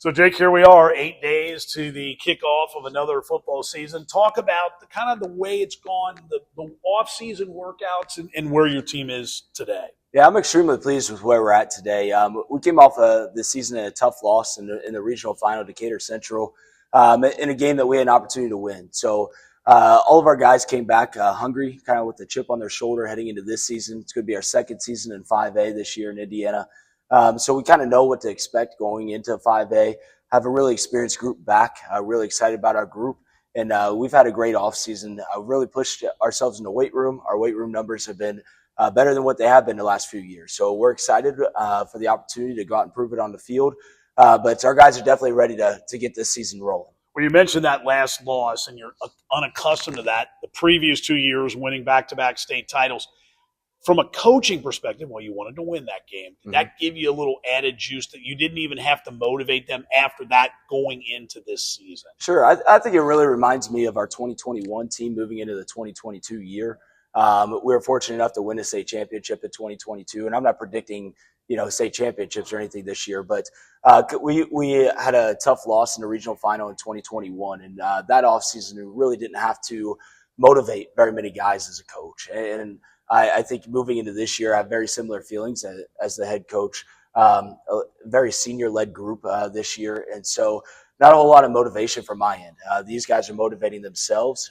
So, Jake, here we are, 8 days to the kickoff of another football season. Talk about the kind of the way it's gone, the off-season workouts, and where your team is today. Yeah, I'm extremely pleased with where we're at today. We came off this season in a tough loss in the regional final to Decatur Central in a game that we had an opportunity to win. So all of our guys came back hungry, kind of with a chip on their shoulder heading into this season. It's going to be our second season in 5A this year in Indiana. So we kind of know what to expect going into 5A. Have a really experienced group back. Really excited about our group. And we've had a great offseason. Really pushed ourselves in the weight room. Our weight room numbers have been better than what they have been the last few years. So we're excited for the opportunity to go out and prove it on the field. But our guys are definitely ready to get this season rolling. Well, you mentioned that last loss, and you're unaccustomed to that. The previous 2 years winning back-to-back state titles. From a coaching perspective, well, you wanted to win that game. Did that give you a little added juice that you didn't even have to motivate them after that going into this season? Sure. I think it really reminds me of our 2021 team moving into the 2022 year. We were fortunate enough to win a state championship in 2022, and I'm not predicting, state championships or anything this year, but we had a tough loss in the regional final in 2021, and that offseason we really didn't have to motivate very many guys as a coach. And I think moving into this year, I have very similar feelings as the head coach. A very senior-led group this year, and so not a whole lot of motivation from my end. These guys are motivating themselves,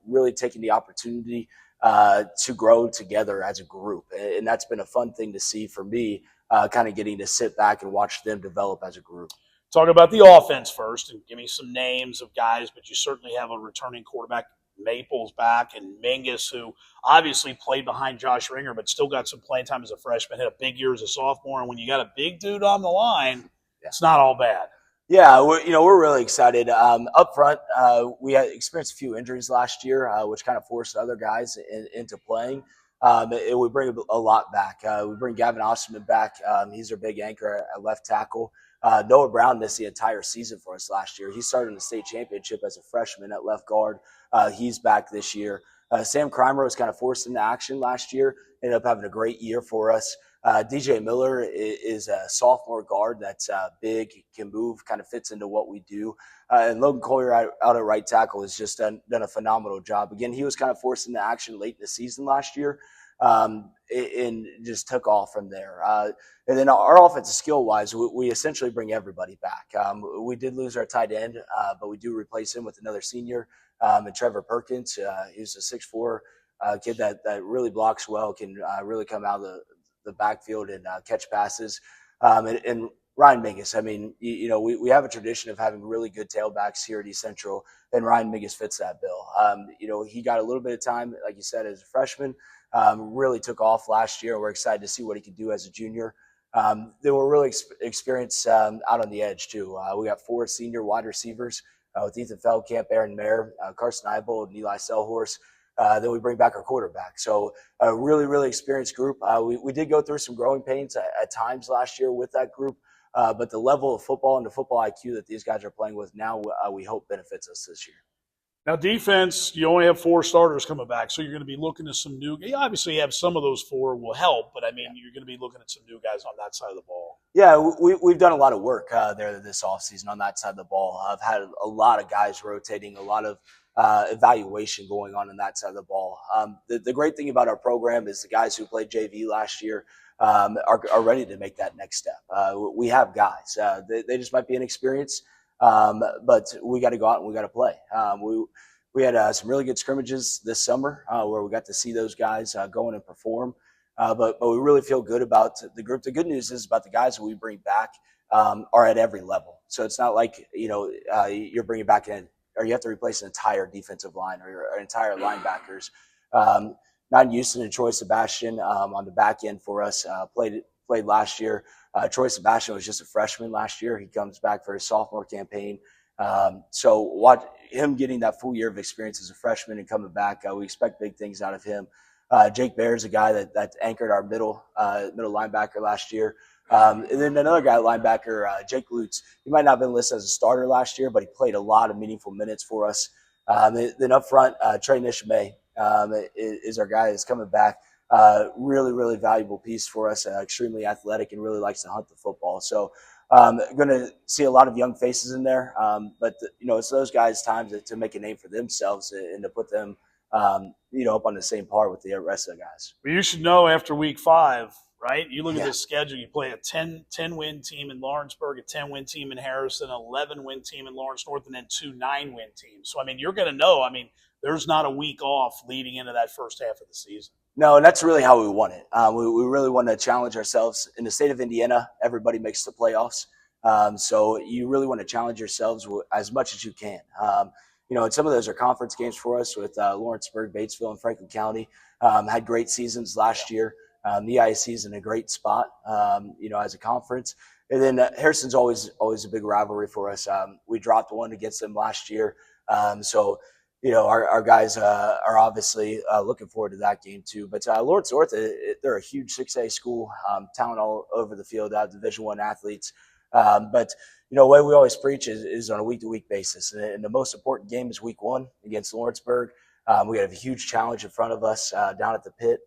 really taking the opportunity to grow together as a group. And that's been a fun thing to see for me, kind of getting to sit back and watch them develop as a group. Talk about the offense first and give me some names of guys, but you certainly have a returning quarterback, Maples back, and Mingus, who obviously played behind Josh Ringer, but still got some playing time as a freshman, had a big year as a sophomore. And when you got a big dude on the line, it's not all bad. Yeah, we're really excited. Up front, we had experienced a few injuries last year, which kind of forced other guys into playing. We bring a lot back. We bring Gavin Osterman back. He's our big anchor at left tackle. Noah Brown missed the entire season for us last year. He started in the state championship as a freshman at left guard. He's back this year. Sam Crimer was kind of forced into action last year. Ended up having a great year for us. DJ Miller is a sophomore guard that's big, can move, kind of fits into what we do. And Logan Collier out at right tackle has just done a phenomenal job. Again, he was kind of forced into action late in the season last year and just took off from there. And then our offensive skill-wise, we essentially bring everybody back. We did lose our tight end, but we do replace him with another senior, and Trevor Perkins. He's a 6'4" kid that really blocks well, can really come out of the backfield and catch passes. And Ryan Mingus, I mean, we have a tradition of having really good tailbacks here at East Central, and Ryan Mingus fits that bill. He got a little bit of time, like you said, as a freshman, really took off last year. We're excited to see what he can do as a junior. They were really experienced out on the edge, too. We got 4 senior wide receivers with Ethan Feldkamp, Aaron Mayer, Carson Eibold, and Eli Selhorst. Then we bring back our quarterback. So a really, really experienced group. We did go through some growing pains at times last year with that group, but the level of football and the football IQ that these guys are playing with now, we hope benefits us this year. Now, defense, you only have 4 starters coming back, so you're going to be looking at some new – you obviously have some of those 4 will help, but, you're going to be looking at some new guys on that side of the ball. Yeah, we've done a lot of work there this offseason on that side of the ball. I've had a lot of guys rotating, a lot of evaluation going on that side of the ball. The great thing about our program is the guys who played JV last year are ready to make that next step. We have guys. They just might be inexperienced, but we got to go out and we got to play. We had some really good scrimmages this summer where we got to see those guys go in and perform. But we really feel good about the group. The good news is about the guys that we bring back are at every level. So it's not like, you're bringing back in or you have to replace an entire defensive line or entire linebackers. Not Houston and Troy Sebastian on the back end for us played last year. Troy Sebastian was just a freshman last year. He comes back for his sophomore campaign. So watch him getting that full year of experience as a freshman and coming back. We expect big things out of him. Jake Baer is a guy that anchored our middle linebacker last year. And then another guy, linebacker, Jake Lutz. He might not have been listed as a starter last year, but he played a lot of meaningful minutes for us. Then up front, Trey Nishime is our guy that's coming back. Really, really valuable piece for us. Extremely athletic and really likes to hunt the football. So Going to see a lot of young faces in there, but it's those guys' time to make a name for themselves and to put them, up on the same par with the rest of the guys. Well, you should know after week 5, right? You look at Yeah. this schedule. You play a 10-win team in Lawrenceburg, a 10-win team in Harrison, an 11-win team in Lawrence North, and then 2 9-win teams. So, I mean, you're going to know. I mean, there's not a week off leading into that first half of the season. No, and that's really how we want it. We really want to challenge ourselves. In the state of Indiana, everybody makes the playoffs. So you really want to challenge yourselves as much as you can. And some of those are conference games for us with Lawrenceburg, Batesville, and Franklin County. Had great seasons last year. The EIC is in a great spot, as a conference. And then Harrison's always a big rivalry for us. We dropped one against them last year. Our guys are obviously looking forward to that game too. But Lawrence North, they're a huge 6A school, talent all over the field, Division I athletes. But the way we always preach is on a week-to-week basis. And the most important game is week 1 against Lawrenceburg. We have a huge challenge in front of us down at the pit.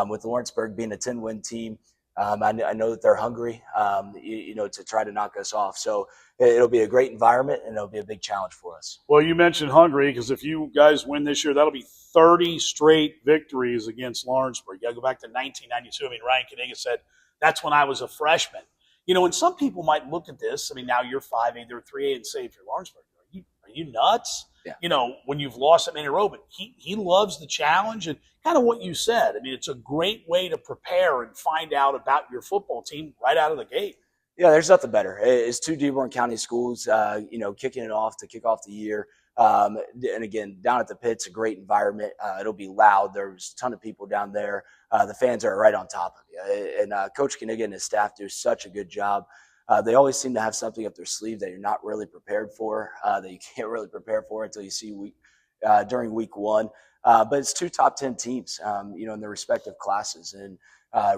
With Lawrenceburg being a 10-win team, I know that they're hungry, to try to knock us off. So it'll be a great environment, and it'll be a big challenge for us. Well, you mentioned hungry because if you guys win this year, that'll be 30 straight victories against Lawrenceburg. You got to go back to 1992. I mean, Ryan Kaniga said, that's when I was a freshman. And some people might look at this. I mean, now you're 5A, they're 3A, and say, if you're Lawrenceburg, are you nuts? Yeah. When you've lost that many in a row, but he loves the challenge and kind of what you said. I mean, it's a great way to prepare and find out about your football team right out of the gate. Yeah, there's nothing better. It's 2 Dearborn County schools, kicking it off to kick off the year. And again, down at the pit's a great environment. It'll be loud. There's a ton of people down there. The fans are right on top of you. And Coach Kaniga and his staff do such a good job. They always seem to have something up their sleeve that you're not really prepared for, that you can't really prepare for until you see during week 1. But it's 2 top 10 teams, in their respective classes, and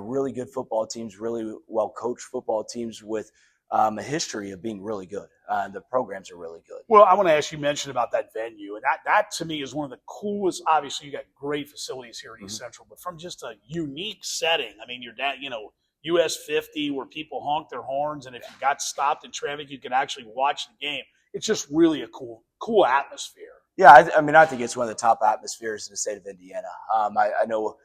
really good football teams, really well-coached football teams with a history of being really good. The programs are really good. Well, I want to ask you mentioned about that venue, and that to me is one of the coolest. Obviously, you got great facilities here at East Central, but from just a unique setting. I mean, you're down, US 50 where people honk their horns, and if you got stopped in traffic, you could actually watch the game. It's just really a cool atmosphere. Yeah, I think it's one of the top atmospheres in the state of Indiana. I know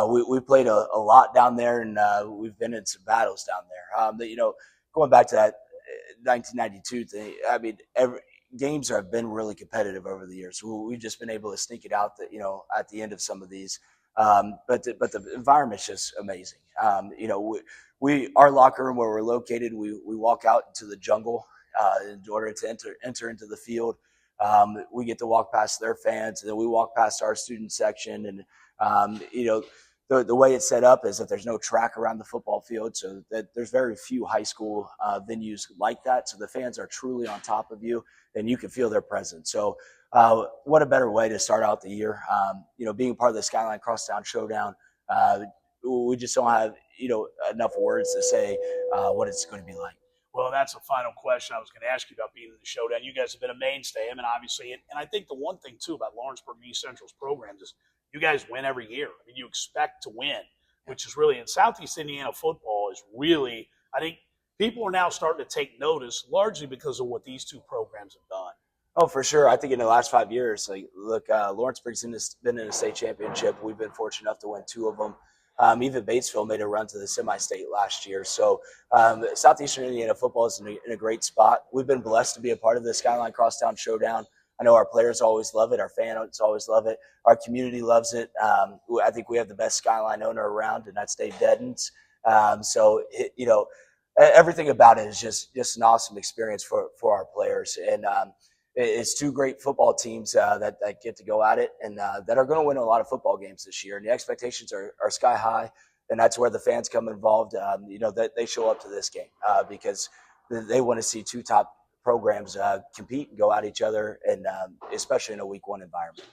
we played a lot down there, and we've been in some battles down there. Going back to that 1992 thing, I mean, games have been really competitive over the years. We've just been able to sneak it out at the end of some of these. But the environment's just amazing. Our locker room where we're located, we walk out into the jungle in order to enter into the field. We get to walk past their fans, and then we walk past our student section. And the way it's set up is that there's no track around the football field, so that there's very few high school venues like that. So the fans are truly on top of you, and you can feel their presence. So what a better way to start out the year? Being part of the Skyline Crosstown Showdown, we just don't have enough words to say what it's going to be like. Well, that's a final question I was going to ask you about being in the showdown. You guys have been a mainstay. I mean, obviously, and I think the one thing, too, about Lawrenceburg and East Central's programs is you guys win every year. I mean, you expect to win, which is really – in Southeast Indiana football is really – I think people are now starting to take notice largely because of what these 2 programs have done. Oh, for sure. I think in the last 5 years, Lawrenceburg's been in a state championship. We've been fortunate enough to win 2 of them. Even Batesville made a run to the semi-state last year. So Southeastern Indiana football is in a great spot. We've been blessed to be a part of the Skyline Crosstown Showdown. I know our players always love it. Our fans always love it. Our community loves it. I think we have the best Skyline owner around, and that's Dave Deddens. Everything about it is just an awesome experience for our players. And it's 2 great football teams that get to go at it and that are going to win a lot of football games this year. And the expectations are sky high, and that's where the fans come involved. That they show up to this game because they want to see 2 top programs compete and go at each other, and especially in a week 1 environment.